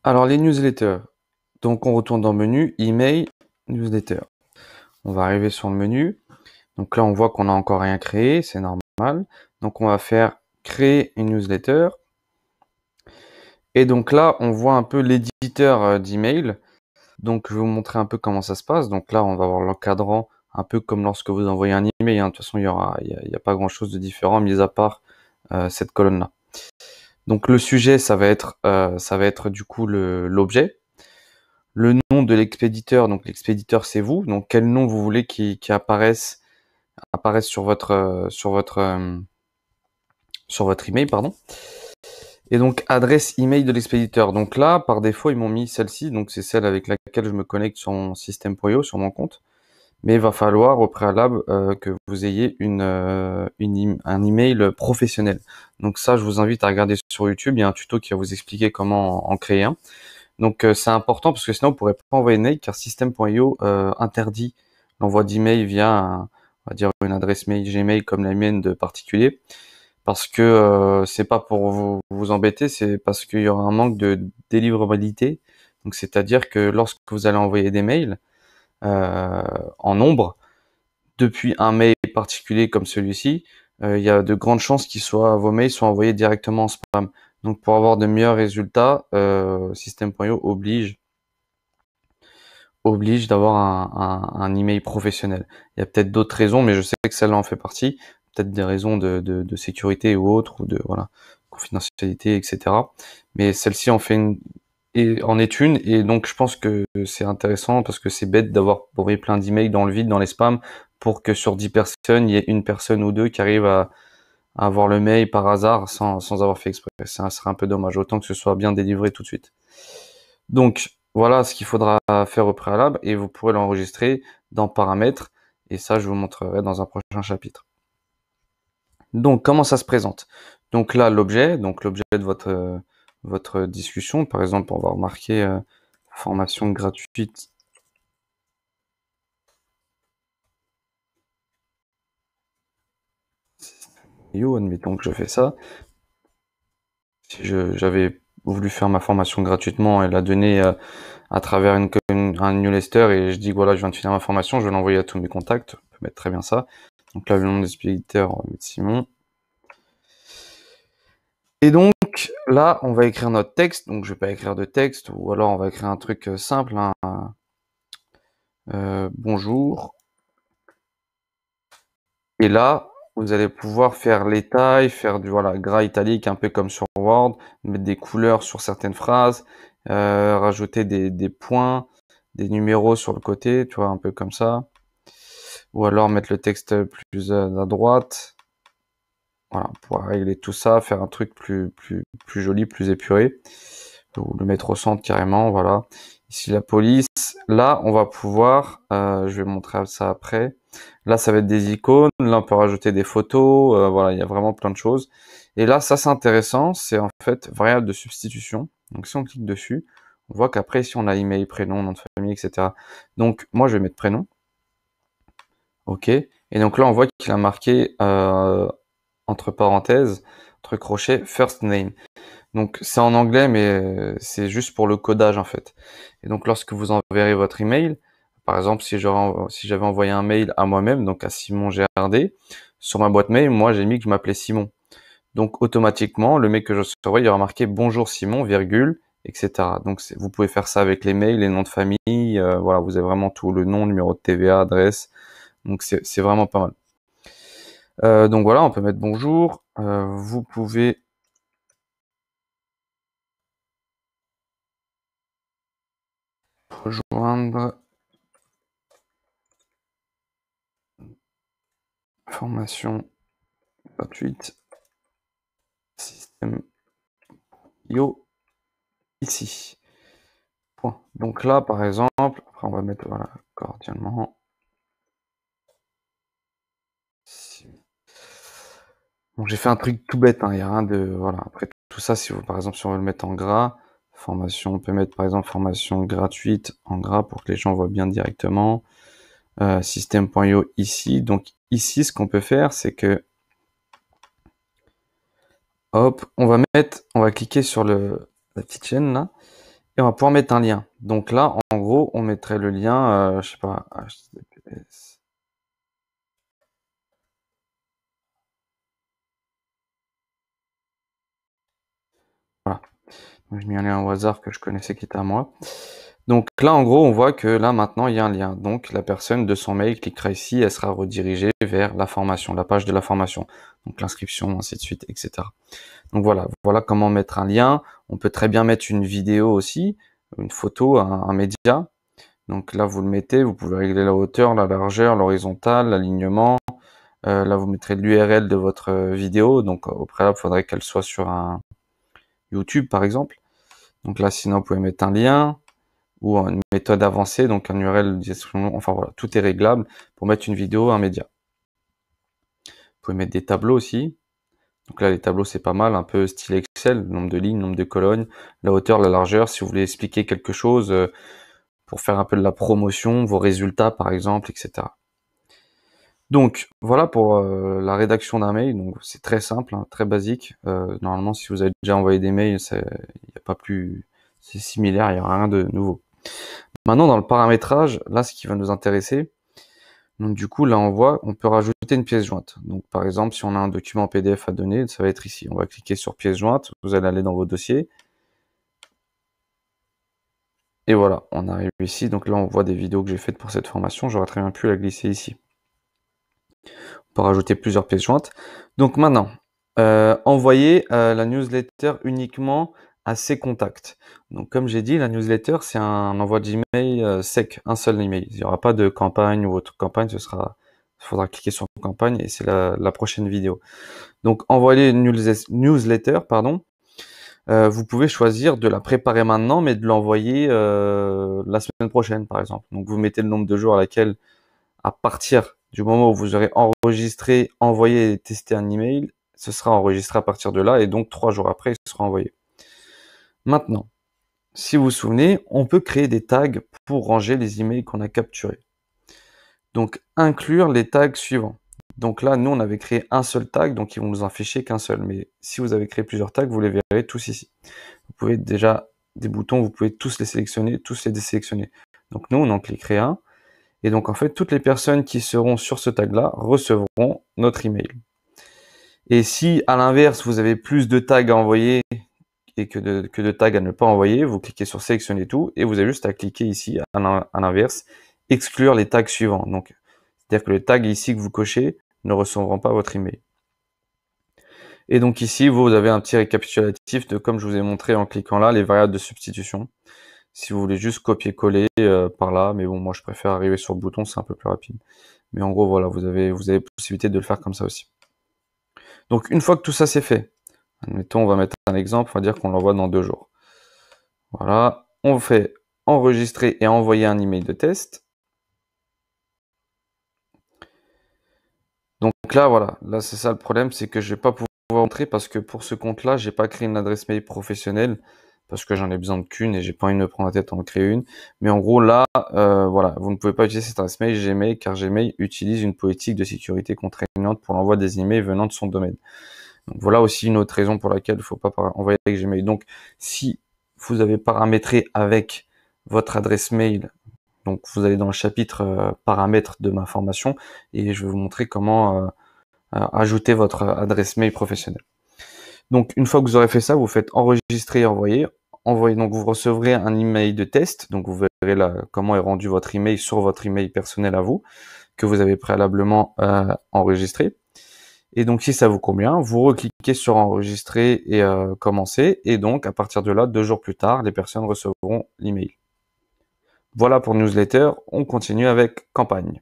Alors, les newsletters. Donc, on retourne dans le menu, email, newsletter. On va arriver sur le menu. Donc là, on voit qu'on n'a encore rien créé, c'est normal. Donc, on va faire créer une newsletter. Et donc là, on voit un peu l'éditeur d'email. Donc, je vais vous montrer un peu comment ça se passe. Donc là, on va voir l'encadrant, un peu comme lorsque vous envoyez un email. De toute façon, il y a pas grand-chose de différent, mis à part cette colonne-là. Donc le sujet, ça va être du coup l'objet. Le nom de l'expéditeur, donc l'expéditeur c'est vous. Donc quel nom vous voulez qui apparaisse sur votre email, pardon. Et donc adresse email de l'expéditeur. Donc là, par défaut, ils m'ont mis celle-ci. Donc c'est celle avec laquelle je me connecte sur mon système.io, sur mon compte. Mais il va falloir au préalable que vous ayez un email professionnel. Donc ça, je vous invite à regarder sur YouTube. Il y a un tuto qui va vous expliquer comment en créer un. Donc c'est important parce que sinon vous pourrez pas envoyer de mail car System.io interdit l'envoi d'email via on va dire une adresse mail Gmail comme la mienne de particulier parce que c'est pas pour vous embêter, c'est parce qu'il y aura un manque de délivrabilité. Donc c'est-à-dire que lorsque vous allez envoyer des mails en nombre depuis un mail particulier comme celui-ci, il y a de grandes chances vos mails soient envoyés directement en spam. Donc pour avoir de meilleurs résultats, System.io oblige d'avoir un email professionnel. Il y a peut-être d'autres raisons, mais je sais que celle-là en fait partie. Peut-être des raisons de sécurité ou autres, ou de voilà, confidentialité, etc. Mais celle-ci en est une, et donc je pense que c'est intéressant parce que c'est bête d'avoir envoyé plein d'emails dans le vide, dans les spams, pour que sur 10 personnes, il y ait une personne ou deux qui arrivent à avoir le mail par hasard sans avoir fait exprès. Ça serait un peu dommage, autant que ce soit bien délivré tout de suite. Donc, voilà ce qu'il faudra faire au préalable et vous pourrez l'enregistrer dans paramètres et ça, je vous montrerai dans un prochain chapitre. Donc, comment ça se présente? Donc là, l'objet de votre discussion, par exemple, on va remarquer formation gratuite. Admettons que je fais ça. Si j'avais voulu faire ma formation gratuitement et la donner à travers un newsletter et je dis que voilà, je viens de finir ma formation, je vais l'envoyer à tous mes contacts. On peut mettre très bien ça. Donc là, le nom des expéditeurs, on va mettre Simon. Et donc là, on va écrire notre texte. Donc je vais pas écrire de texte ou alors on va écrire un truc simple. Bonjour. Et là, vous allez pouvoir faire les tailles, faire du gras italique, un peu comme sur Word, mettre des couleurs sur certaines phrases, rajouter des points, des numéros sur le côté, tu vois, un peu comme ça. Ou alors mettre le texte plus à droite. Voilà, pour régler tout ça, faire un truc plus joli, plus épuré. Ou le mettre au centre carrément, voilà. Ici la police. Là, on va pouvoir, je vais montrer ça après. Là, ça va être des icônes. Là, on peut rajouter des photos. Voilà, il y a vraiment plein de choses. Et là, ça c'est intéressant. C'est en fait variable de substitution. Donc si on clique dessus, on voit qu'après, ici, on a email, prénom, nom de famille, etc. Donc moi, je vais mettre prénom. OK. Et donc là, on voit qu'il a marqué entre parenthèses, entre crochets, first name. Donc c'est en anglais, mais c'est juste pour le codage en fait. Et donc lorsque vous enverrez votre email, par exemple si j'avais envoyé un mail à moi-même, donc à Simon GRD, sur ma boîte mail, moi j'ai mis que je m'appelais Simon. Donc automatiquement, le mail que je recevrai, il y aura marqué bonjour Simon, virgule, etc. Donc vous pouvez faire ça avec les mails, les noms de famille, voilà, vous avez vraiment tout, le nom, numéro de TVA, adresse. Donc c'est vraiment pas mal. Donc voilà, on peut mettre bonjour. Vous pouvez rejoindre formation gratuite System.io ici. Point. Donc là, par exemple, après on va mettre voilà, cordialement. Bon, j'ai fait un truc tout bête, hein, il n'y a rien de. Voilà. Après tout ça, si vous, par exemple, si on veut le mettre en gras, formation, on peut mettre par exemple formation gratuite en gras pour que les gens voient bien directement. System.io ici. Donc ici, ce qu'on peut faire, c'est que hop, on va cliquer sur la petite chaîne là, Et on va pouvoir mettre un lien. Donc là, en gros, on mettrait le lien, je sais pas, HTTPS. Voilà. Donc, j'ai mis un lien au hasard que je connaissais qui était à moi. Donc là, en gros, on voit que là, maintenant, il y a un lien. Donc la personne de son mail cliquera ici, elle sera redirigée vers la formation, la page de la formation. Donc l'inscription, ainsi de suite, etc. Donc voilà comment mettre un lien. On peut très bien mettre une vidéo aussi, une photo, un média. Donc là, vous le mettez, vous pouvez régler la hauteur, la largeur, l'horizontale, l'alignement. Là, vous mettrez l'URL de votre vidéo. Donc au préalable, il faudrait qu'elle soit sur un YouTube, par exemple. Donc là, sinon, vous pouvez mettre un lien ou une méthode avancée, donc un URL, enfin voilà, tout est réglable pour mettre une vidéo, un média. Vous pouvez mettre des tableaux aussi. Donc là, les tableaux, c'est pas mal, un peu style Excel, nombre de lignes, nombre de colonnes, la hauteur, la largeur, si vous voulez expliquer quelque chose, pour faire un peu de la promotion, vos résultats par exemple, etc. Donc voilà pour la rédaction d'un mail. Donc c'est très simple, hein, très basique. Normalement, si vous avez déjà envoyé des mails, il n'y a pas plus, c'est similaire, il n'y a rien de nouveau. Maintenant, dans le paramétrage, là, ce qui va nous intéresser, donc du coup, là, on voit, on peut rajouter une pièce jointe. Donc par exemple, si on a un document PDF à donner, ça va être ici. On va cliquer sur pièce jointe, vous allez aller dans vos dossiers. Et voilà, on arrive ici. Donc là, on voit des vidéos que j'ai faites pour cette formation. J'aurais très bien pu la glisser ici. On peut rajouter plusieurs pièces jointes. Donc maintenant, envoyer la newsletter uniquement à ses contacts. Donc comme j'ai dit, la newsletter, c'est un envoi d'email sec, un seul email. Il n'y aura pas de campagne ou autre campagne, il faudra cliquer sur campagne et c'est la prochaine vidéo. Donc envoyer une newsletter, pardon. Vous pouvez choisir de la préparer maintenant, mais de l'envoyer la semaine prochaine, par exemple. Donc vous mettez le nombre de jours à laquelle, à partir du moment où vous aurez enregistré, envoyé et testé un email, ce sera enregistré à partir de là, et donc 3 jours après, il sera envoyé. Maintenant, si vous vous souvenez, on peut créer des tags pour ranger les emails qu'on a capturés. Donc inclure les tags suivants. Donc là, nous, on avait créé un seul tag, donc ils vont nous en ficher qu'un seul. Mais si vous avez créé plusieurs tags, vous les verrez tous ici. Vous pouvez déjà, des boutons, vous pouvez tous les sélectionner, tous les désélectionner. Donc nous, on en cliquerait un. Et donc en fait, toutes les personnes qui seront sur ce tag-là recevront notre email. Et si à l'inverse, vous avez plus de tags à envoyer et que de tags à ne pas envoyer, vous cliquez sur sélectionner tout et vous avez juste à cliquer ici à l'inverse, exclure les tags suivants. Donc, c'est-à-dire que les tags ici que vous cochez ne recevront pas votre email. Et donc ici, vous avez un petit récapitulatif de, comme je vous ai montré en cliquant là, les variables de substitution. Si vous voulez juste copier-coller par là, mais bon, moi je préfère arriver sur le bouton, c'est un peu plus rapide. Mais en gros, voilà, vous avez possibilité de le faire comme ça aussi. Donc une fois que tout ça c'est fait, admettons, on va mettre un exemple, on va dire qu'on l'envoie dans 2 jours. Voilà, on fait enregistrer et envoyer un email de test. Donc là, voilà, là c'est ça le problème, c'est que je vais pas pouvoir entrer parce que pour ce compte-là, j'ai pas créé une adresse mail professionnelle parce que j'en ai besoin de qu'une et j'ai pas envie de me prendre la tête à en créer une. Mais en gros là, voilà, vous ne pouvez pas utiliser cette adresse mail Gmail car Gmail utilise une politique de sécurité contraignante pour l'envoi des emails venant de son domaine. Donc voilà aussi une autre raison pour laquelle il ne faut pas envoyer avec Gmail. Donc si vous avez paramétré avec votre adresse mail, donc vous allez dans le chapitre paramètres de ma formation et je vais vous montrer comment ajouter votre adresse mail professionnelle. Donc une fois que vous aurez fait ça, vous faites enregistrer et envoyer. Donc vous recevrez un email de test, donc vous verrez là comment est rendu votre email sur votre email personnel à vous, que vous avez préalablement enregistré. Et donc si ça vous convient, vous recliquez sur enregistrer et commencer. Et donc à partir de là, 2 jours plus tard, les personnes recevront l'email. Voilà pour newsletter, on continue avec campagne.